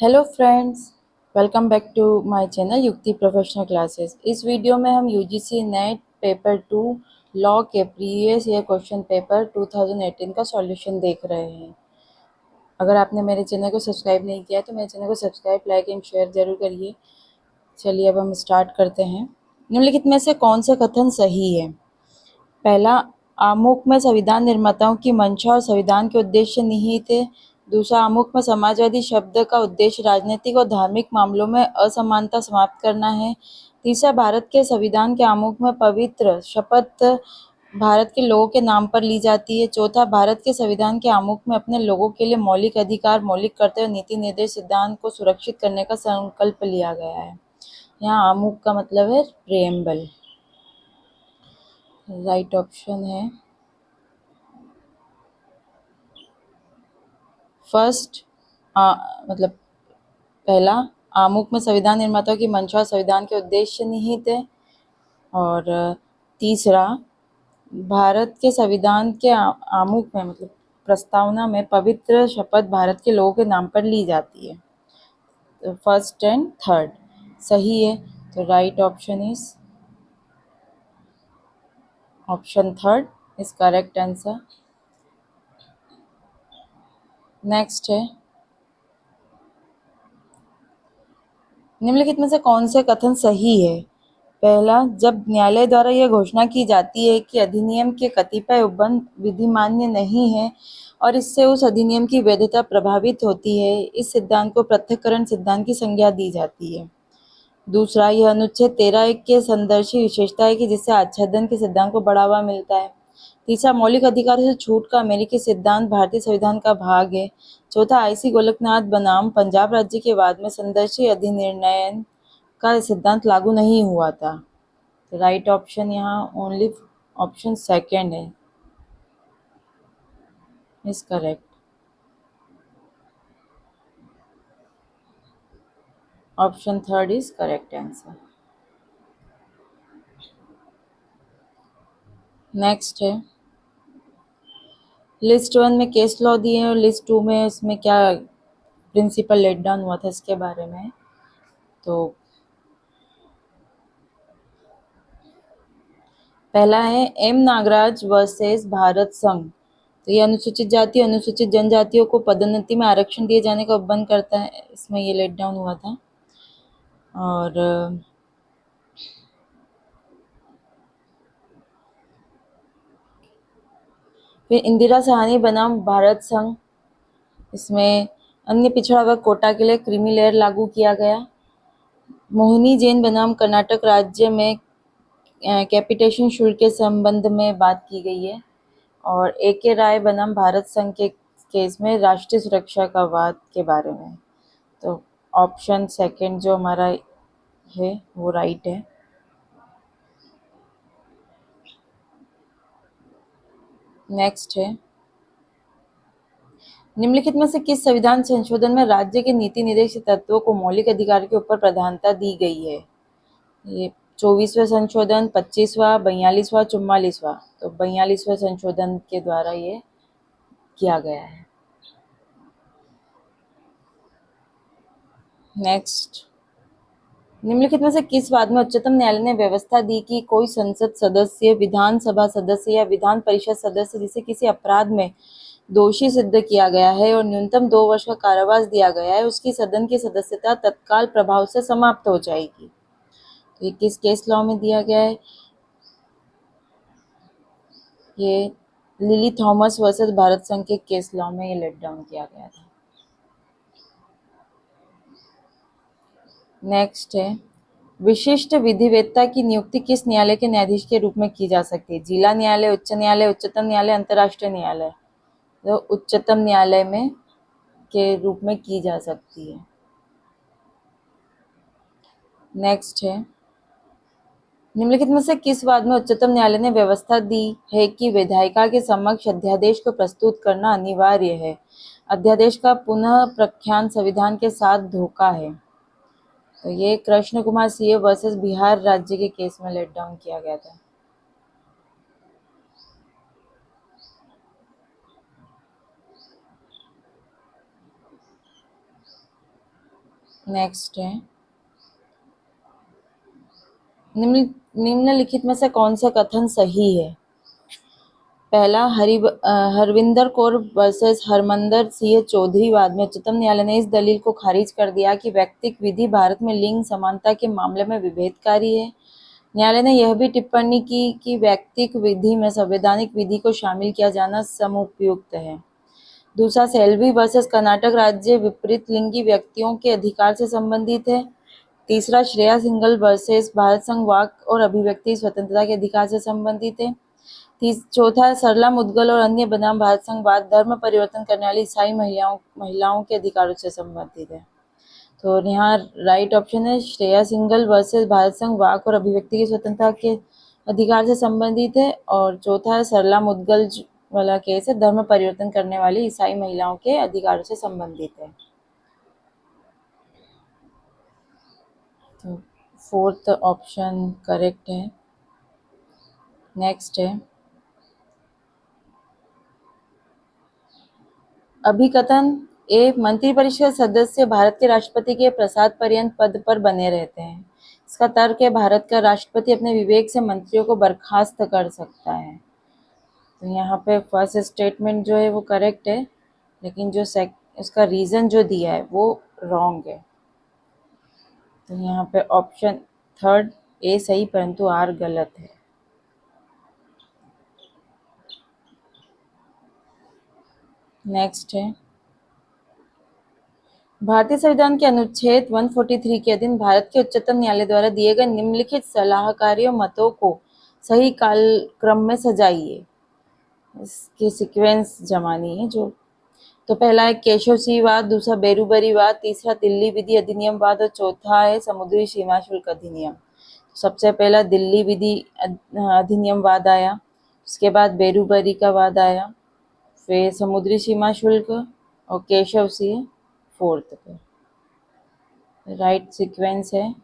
Hello friends, welcome back to my channel Yukti professional classes. इस वीडियो में हम यूजीसी नेट पेपर 2 लॉ के प्रीवियस ईयर क्वेश्चन पेपर 2018 का सॉल्यूशन देख रहे हैं। अगर आपने मेरे चैनल को सब्सक्राइब नहीं किया है तो मेरे चैनल को सब्सक्राइब, लाइक एंड शेयर जरूर करिए। चलिए अब हम स्टार्ट करते हैं। निम्नलिखित में से कौन सा कथन सही है? पहला, आमुख में संविधान निर्माताओं की मंशा और संविधान के उद्देश्य निहित है। दूसरा, आमुख में समाजवादी शब्द का उद्देश्य राजनीतिक और धार्मिक मामलों में असमानता समाप्त करना है। तीसरा, भारत के संविधान के आमुख में पवित्र शपथ भारत के लोगों के नाम पर ली जाती है। चौथा, भारत के संविधान के आमुख में अपने लोगों के लिए मौलिक अधिकार, मौलिक कर्तव्य, नीति निर्देश सिद्धांत को सुरक्षित करने का संकल्प लिया गया है। यहाँ आमुख का मतलब है प्रेम्बल। राइट ऑप्शन है फर्स्ट, मतलब पहला, आमुख में संविधान निर्माताओं की मंशा और संविधान के उद्देश्य निहित है। और तीसरा, भारत के संविधान के आमुख में मतलब प्रस्तावना में पवित्र शपथ भारत के लोगों के नाम पर ली जाती है। तो फर्स्ट एंड थर्ड सही है। तो right option is option third is correct answer. Next है, निम्नलिखित में से कौन से कथन सही है? पहला, जब न्यायालय द्वारा यह घोषणा की जाती है कि अधिनियम के कतिपय उपबंध विधिमान्य नहीं है और इससे उस अधिनियम की वैधता प्रभावित होती है, इस सिद्धांत को पृथक्करण सिद्धांत की संज्ञा दी जाती है। दूसरा, यह अनुच्छेद 13(1) के संदर्शी विशेषता है कि जिससे आच्छादन के सिद्धांत को बढ़ावा मिलता है। तीसरा, मौलिक अधिकारों से छूट का अमेरिकी सिद्धांत भारतीय संविधान का भाग है। चौथा, आईसी गोलकनाथ बनाम पंजाब राज्य के बाद में संदर्शी अधिनिर्णय का सिद्धांत लागू नहीं हुआ था। तो राइट ऑप्शन यहाँ ओनली ऑप्शन सेकेंड है is correct. Option third is correct answer. Next है, लिस्ट 1 में केस लॉ दिए हैं और लिस्ट 2 में इसमें क्या प्रिंसिपल लेट डाउन हुआ था इसके बारे में। तो पहला है एम नागराज वर्सेस भारत संघ। तो ये अनुसूचित जाति अनुसूचित जनजातियों को पदोन्नति में आरक्षण दिए जाने का उपबंध करता है, इसमें ये लेट डाउन हुआ था। और फिर इंदिरा सहानी बनाम भारत संघ, इसमें अन्य पिछड़ा वर्ग कोटा के लिए क्रीमी लेयर लागू किया गया। मोहिनी जैन बनाम कर्नाटक राज्य में कैपिटेशन शुल्क के संबंध में बात की गई है। और ए के राय बनाम भारत संघ के केस में राष्ट्रीय सुरक्षा का वाद के बारे में। तो ऑप्शन सेकंड जो हमारा है वो राइट है। नेक्स्ट है, निम्नलिखित में से किस संविधान संशोधन में राज्य के नीति निर्देश तत्वों को मौलिक अधिकार के ऊपर प्रधानता दी गई है? ये 24वें संशोधन, 25वां, 42वां, 44वां। तो 42वें संशोधन के द्वारा ये किया गया है। नेक्स्ट, निम्नलिखित में से किस वाद में उच्चतम न्यायालय ने व्यवस्था दी कि कोई संसद सदस्य, विधानसभा सदस्य या विधान परिषद सदस्य जिसे किसी अपराध में दोषी सिद्ध किया गया है और न्यूनतम 2 वर्ष का कारावास दिया गया है, उसकी सदन की सदस्यता तत्काल प्रभाव से समाप्त हो जाएगी? तो ये किस केस लॉ में दिया गया है? ये लिली थॉमस वर्सेस भारत संघ के केस लॉ में ये लेट डाउन किया गया था। नेक्स्ट है, विशिष्ट विधिवेत्ता की नियुक्ति किस न्यायालय के न्यायाधीश के रूप में की जा सकती है? जिला न्यायालय, उच्च न्यायालय, उच्चतम न्यायालय, अंतर्राष्ट्रीय न्यायालय। तो उच्चतम न्यायालय में के रूप में की जा सकती है। नेक्स्ट है, निम्नलिखित में से किस वाद में उच्चतम न्यायालय ने व्यवस्था दी है कि विधायिका के समक्ष अध्यादेश को प्रस्तुत करना अनिवार्य है? अध्यादेश का पुनः प्रख्यान संविधान के साथ धोखा है। तो ये कृष्ण कुमार सीए वर्सेस बिहार राज्य के केस में लेट डाउन किया गया था। नेक्स्ट है, निम्नलिखित में से कौन सा कथन सही है? पहला, हरविंदर कौर वर्सेस हरमंदर सिंह चौधरी वाद में उच्चतम न्यायालय ने इस दलील को खारिज कर दिया कि व्यक्तिक विधि भारत में लिंग समानता के मामले में विभेदकारी है। न्यायालय ने यह भी टिप्पणी की कि व्यक्तिक विधि में संवैधानिक विधि को शामिल किया जाना समुपयुक्त है। दूसरा, सेल्वी वर्सेस कर्नाटक राज्य विपरीत लिंगी व्यक्तियों के अधिकार से संबंधित है। तीसरा, श्रेया सिंघल वर्सेस भारत संघ वाक और अभिव्यक्ति स्वतंत्रता के अधिकार से संबंधित है। चौथा, सरला मुदगल और अन्य बनाम भारत संघवाद धर्म परिवर्तन करने वाली ईसाई महिलाओं के अधिकारों से संबंधित है। तो यहाँ राइट ऑप्शन है श्रेया सिंघल वर्सेस भारत संघ वाक और अभिव्यक्ति की स्वतंत्रता के अधिकार से संबंधित है। और चौथा है सरला मुदगल वाला केस है धर्म परिवर्तन करने वाली ईसाई महिलाओं के अधिकारों से संबंधित है। तो फोर्थ ऑप्शन करेक्ट है। नेक्स्ट है, अभिकथन ए, मंत्रिपरिषद सदस्य भारत के राष्ट्रपति के प्रसाद पर्यंत पद पर बने रहते हैं। इसका तर्क है भारत का राष्ट्रपति अपने विवेक से मंत्रियों को बर्खास्त कर सकता है। तो यहाँ पे फर्स्ट स्टेटमेंट जो है वो करेक्ट है, लेकिन जो उसका रीज़न जो दिया है वो रॉन्ग है। तो यहाँ पे ऑप्शन थर्ड ए सही परंतु आर गलत है। नेक्स्ट है, भारतीय संविधान के अनुच्छेद 143 के अधीन भारत के उच्चतम न्यायालय द्वारा दिए गए निम्नलिखित सलाहकारी मतों को सही कालक्रम में सजाइए। इसकी सीक्वेंस जमानी है जो। तो पहला है केशव सिंह वाद, दूसरा बेरूबरी वाद, तीसरा दिल्ली विधि अधिनियम वाद और चौथा है समुद्री सीमा शुल्क अधिनियम। सबसे पहला दिल्ली विधि अधिनियम वाद आया, उसके बाद बेरूबरी का वाद आया, फिर समुद्री सीमा शुल्क और केशव सिंह फोर्थ पे। राइट सीक्वेंस है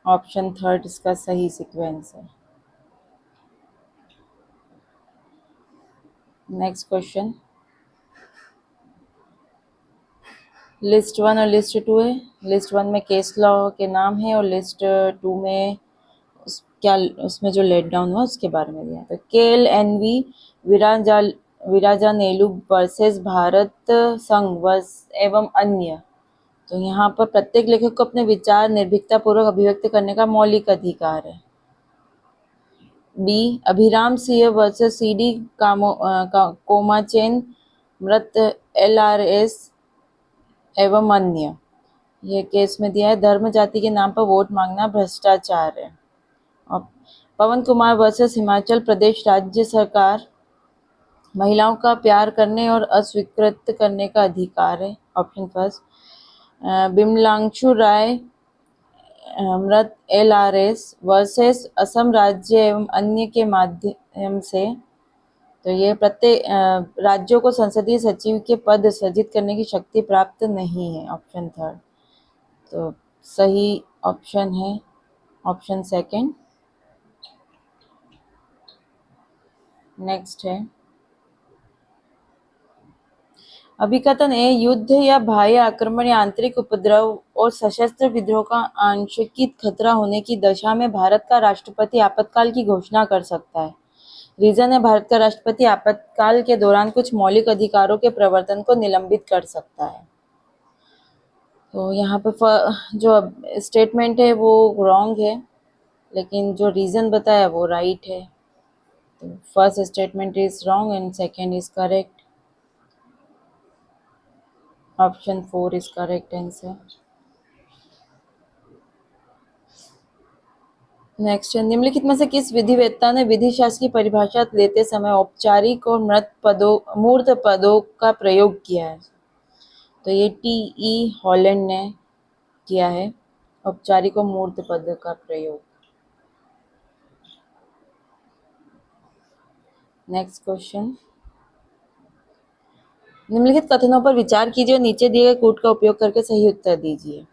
ऑप्शन थर्ड, इसका सही सीक्वेंस है। नेक्स्ट क्वेश्चन, लिस्ट 1 और लिस्ट 2 है। लिस्ट 1 में केस लॉ के नाम है और लिस्ट 2 में उसमें जो लेट डाउन हुआ उसके बारे में दिया। तो केएल एनवी विराजा नेलू वर्सेस भारत संघ एवं अन्य। तो यहाँ पर प्रत्येक लेखक को अपने विचार निर्भीकता पूर्वक अभिव्यक्त करने का मौलिक अधिकार है। बी, अभिराम सिंह वर्सेस सीडी कोमाचेन मृत एलआरएस एवं अन्य। यह केस में दिया है धर्म जाति के नाम पर वोट मांगना भ्रष्टाचार है। और पवन कुमार वर्सेस हिमाचल प्रदेश राज्य सरकार महिलाओं का प्यार करने और अस्वीकृत करने का अधिकार है। Option first. बिमलांशु राय मृत एलआरएस वर्सेस असम राज्य एवं अन्य के माध्यम से। तो ये प्रत्येक राज्यों को संसदीय सचिव के पद सृजित करने की शक्ति प्राप्त नहीं है। Option third. तो सही ऑप्शन है ऑप्शन सेकंड। नेक्स्ट है, अभिकथन ए, युद्ध या बाह्य आक्रमण या आंतरिक उपद्रव और सशस्त्र विद्रोह का आंशिक खतरा होने की दशा में भारत का राष्ट्रपति आपातकाल की घोषणा कर सकता है। रीजन है भारत का राष्ट्रपति आपातकाल के दौरान कुछ मौलिक अधिकारों के प्रवर्तन को निलंबित कर सकता है। तो यहाँ पे जो स्टेटमेंट है वो रॉन्ग है, लेकिन जो रीजन बताया वो राइट है। तो first statement is wrong and second is correct. Option 4 is correct answer. Next है, निम्नलिखित में से किस विधिवेत्ता ने विधि शास्त्र की परिभाषा लेते समय औपचारिक और मूर्त पदों का प्रयोग किया है? तो ये टी.ई. हॉलैंड ने किया है औपचारिक और मूर्त पद का प्रयोग। नेक्स्ट क्वेश्चन, निम्नलिखित कथनों पर विचार कीजिए और नीचे दिए गए कूट का उपयोग करके सही उत्तर दीजिए।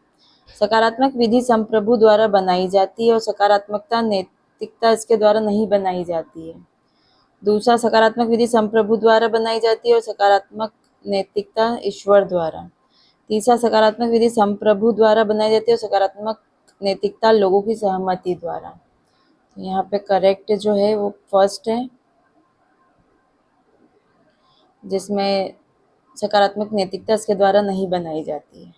सकारात्मक विधि संप्रभु द्वारा बनाई जाती है और सकारात्मकता नैतिकता इसके द्वारा नहीं बनाई जाती है। दूसरा, सकारात्मक विधि संप्रभु द्वारा बनाई जाती है और सकारात्मक नैतिकता ईश्वर द्वारा। तीसरा, सकारात्मक विधि संप्रभु द्वारा बनाई जाती है और सकारात्मक नैतिकता लोगों की सहमति द्वारा। तो यहाँ पे करेक्ट जो है वो फर्स्ट है, जिसमें सकारात्मक नैतिकता इसके द्वारा नहीं बनाई जाती है,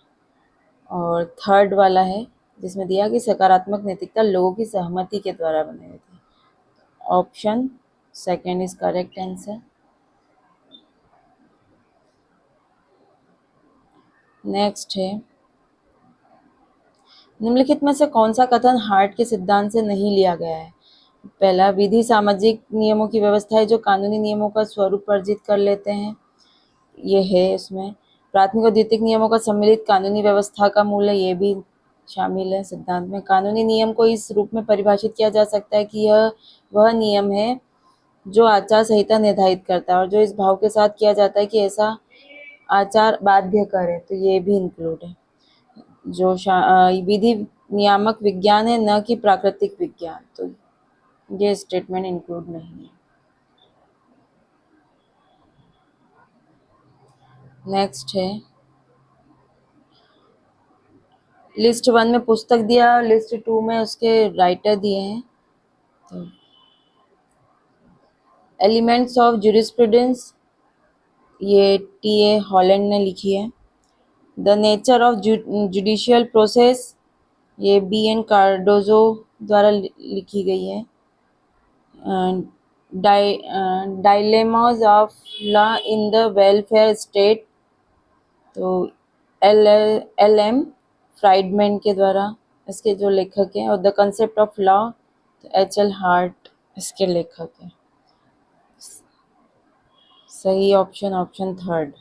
और थर्ड वाला है जिसमें दिया कि सकारात्मक नैतिकता लोगों की सहमति के द्वारा बनाई जाती है। Option second is correct answer. Next है, निम्नलिखित में से कौन सा कथन हार्ट के सिद्धांत से नहीं लिया गया है? पहला, विधि सामाजिक नियमों की व्यवस्था है जो कानूनी नियमों का स्वरूप अर्जित कर लेते हैं। ये है इसमें। प्राथमिक और द्वितीयक नियमों का सम्मिलित कानूनी व्यवस्था का मूल है, ये भी शामिल है सिद्धांत में। कानूनी नियम को इस रूप में परिभाषित किया जा सकता है कि यह वह नियम है जो आचार संहिता निर्धारित करता है और जो इस भाव के साथ किया जाता है कि ऐसा आचार बाध्य करे, तो ये भी इंक्लूड है। जो विधि नियामक विज्ञान है, न कि प्राकृतिक विज्ञान, तो ये स्टेटमेंट इंक्लूड नहीं है। नेक्स्ट है, लिस्ट 1 में पुस्तक दिया और लिस्ट 2 में उसके राइटर दिए हैं। तो एलिमेंट्स ऑफ ज्यूरिस्प्रूडेंस, ये टी.ए. हॉलैंड ने लिखी है। The nature of judicial process, ये बी.एन. कार्डोजो द्वारा लिखी गई है। Dilemmas of law in the welfare state, तो एल.एम. फ्राइडमैन के द्वारा इसके जो लेखक हैं। और द कंसेप्ट ऑफ लॉ, तो एच.एल. हार्ट इसके लेखक हैं। सही ऑप्शन ऑप्शन थर्ड।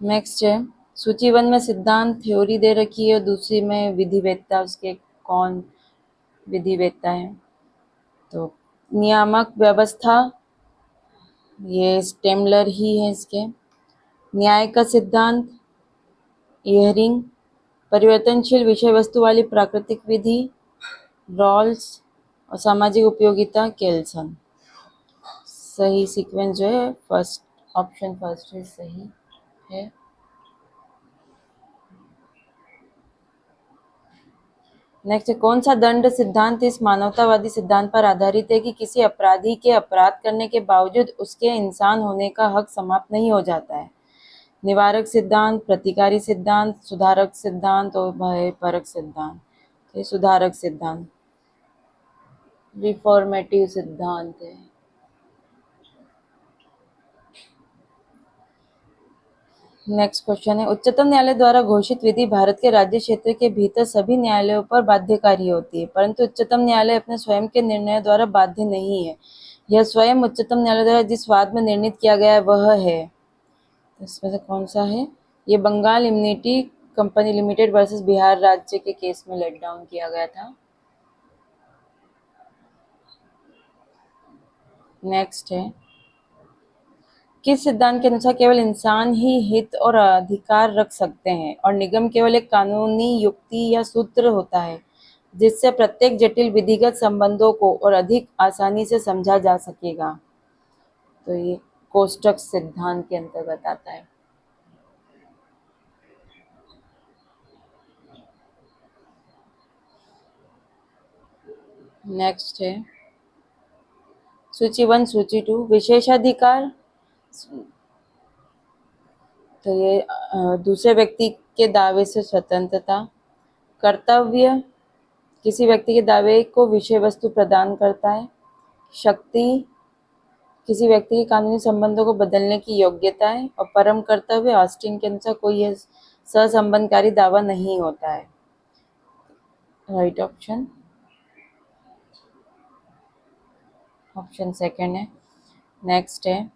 नेक्स्ट है, सूची 1 में सिद्धांत थ्योरी दे रखी है और दूसरी में विधिवेत्ता, उसके कौन विधिवेत्ता है। तो नियामक व्यवस्था, ये स्टेमलर ही है इसके। न्याय का सिद्धांत, इयरिंग। परिवर्तनशील विषय वस्तु वाली प्राकृतिक विधि, रॉल्स। और सामाजिक उपयोगिता, केल्सन। सही सीक्वेंस जो है फर्स्ट, ऑप्शन फर्स्ट है सही है। नेक्स्ट, कौन सा दंड सिद्धांत इस मानवतावादी सिद्धांत पर आधारित है कि किसी अपराधी के अपराध करने के बावजूद उसके इंसान होने का हक समाप्त नहीं हो जाता है? निवारक सिद्धांत, प्रतिकारी सिद्धांत, सुधारक सिद्धांत और भयपरक सिद्धांत। ये सुधारक सिद्धांत, रिफॉर्मेटिव सिद्धांत है। नेक्स्ट क्वेश्चन है, उच्चतम न्यायालय द्वारा घोषित विधि भारत के राज्य क्षेत्र के भीतर सभी न्यायालयों पर बाध्यकारी होती है, परंतु उच्चतम न्यायालय अपने स्वयं के निर्णय द्वारा बाध्य नहीं है। यह स्वयं उच्चतम न्यायालय द्वारा जिस वाद में निर्णित किया गया है वह है, इसमें से कौन सा है? ये Bengal immunity company limited versus Bihar राज्य के केस में लेट डाउन किया गया था। नेक्स्ट है, किस सिद्धांत के अनुसार केवल इंसान ही हित और अधिकार रख सकते हैं और निगम केवल एक कानूनी युक्ति या सूत्र होता है जिससे प्रत्येक जटिल विधिगत संबंधों को और अधिक आसानी से समझा जा सकेगा? तो ये कोष्टक सिद्धांत के अंतर्गत आता है। नेक्स्ट है, सूची 1 सूची 2, विशेषाधिकार, तो ये दूसरे व्यक्ति के दावे से स्वतंत्रता। कर्तव्य, किसी व्यक्ति के दावे को विषय वस्तु प्रदान करता है। शक्ति, किसी व्यक्ति के कानूनी संबंधों को बदलने की योग्यता है। और परम कर्तव्य, ऑस्टिन के अनुसार कोई यह सहसंबंधकारी दावा नहीं होता है। राइट ऑप्शन ऑप्शन सेकंड है। नेक्स्ट है,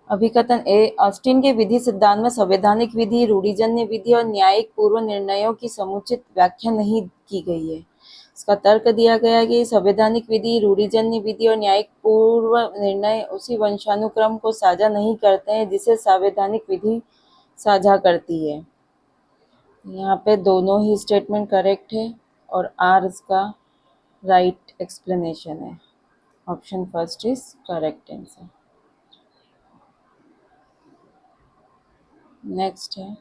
अभिकथन ए, ऑस्टिन के विधि सिद्धांत में संवैधानिक विधि, रूढ़िजन्य विधि और न्यायिक पूर्व निर्णयों की समुचित व्याख्या नहीं की गई है। इसका तर्क दिया गया है कि संवैधानिक विधि, रूढ़िजन्य विधि और न्यायिक पूर्व निर्णय उसी वंशानुक्रम को साझा नहीं करते हैं जिसे संवैधानिक विधि साझा करती है। यहाँ पे दोनों ही स्टेटमेंट करेक्ट है और आर इसका राइट एक्सप्लेनेशन है। Option first is correct answer. Next है,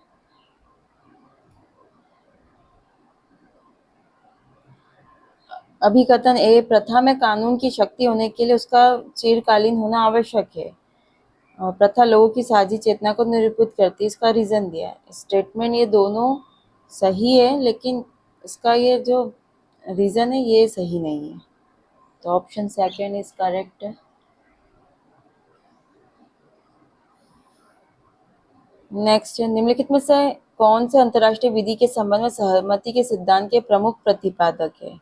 अभिकथन ए, प्रथा में कानून की शक्ति होने के लिए उसका चिरकालीन होना आवश्यक है। प्रथा लोगों की साझी चेतना को निरूपित करती है, इसका रीजन दिया है। स्टेटमेंट ये दोनों सही है, लेकिन इसका ये जो रीजन है ये सही नहीं है, तो ऑप्शन सेकंड इज करेक्ट है। नेक्स्ट है, निम्नलिखित में से कौन से अंतर्राष्ट्रीय विधि के संबंध में सहमति के सिद्धांत के प्रमुख प्रतिपादक है?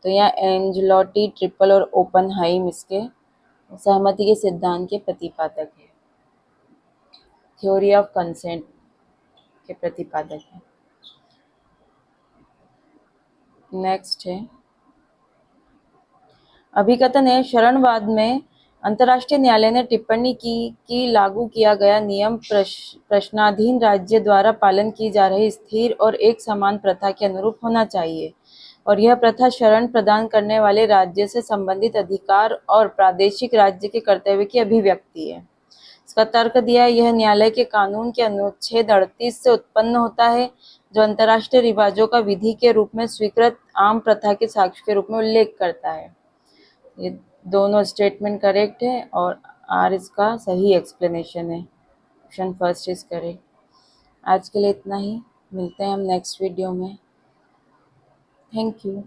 तो यहाँ एंजलोटी, ट्रिपल और ओपनहाइम इसके सहमति के सिद्धांत के प्रतिपादक है, थ्योरी ऑफ कंसेंट के प्रतिपादक है। नेक्स्ट है, अभिकथन है, शरणवाद में अंतर्राष्ट्रीय न्यायालय ने टिप्पणी की कि लागू किया गया नियम प्रश्नाधीन राज्य द्वारा पालन की जा रही स्थिर और एक समान प्रथा के अनुरूप होना चाहिए और यह प्रथा शरण प्रदान करने वाले राज्य से संबंधित अधिकार और प्रादेशिक राज्य के कर्तव्य की अभिव्यक्ति है। इसका तर्क दिया है, यह न्यायालय के कानून के अनुच्छेद 38 से उत्पन्न होता है, जो अंतर्राष्ट्रीय रिवाजों का विधि के रूप में स्वीकृत आम प्रथा के साक्ष्य के रूप में उल्लेख करता है। ये दोनों स्टेटमेंट करेक्ट है और आर इसका सही एक्सप्लेनेशन है। Option first is correct. आज के लिए इतना ही, मिलते हैं हम नेक्स्ट वीडियो में। Thank you.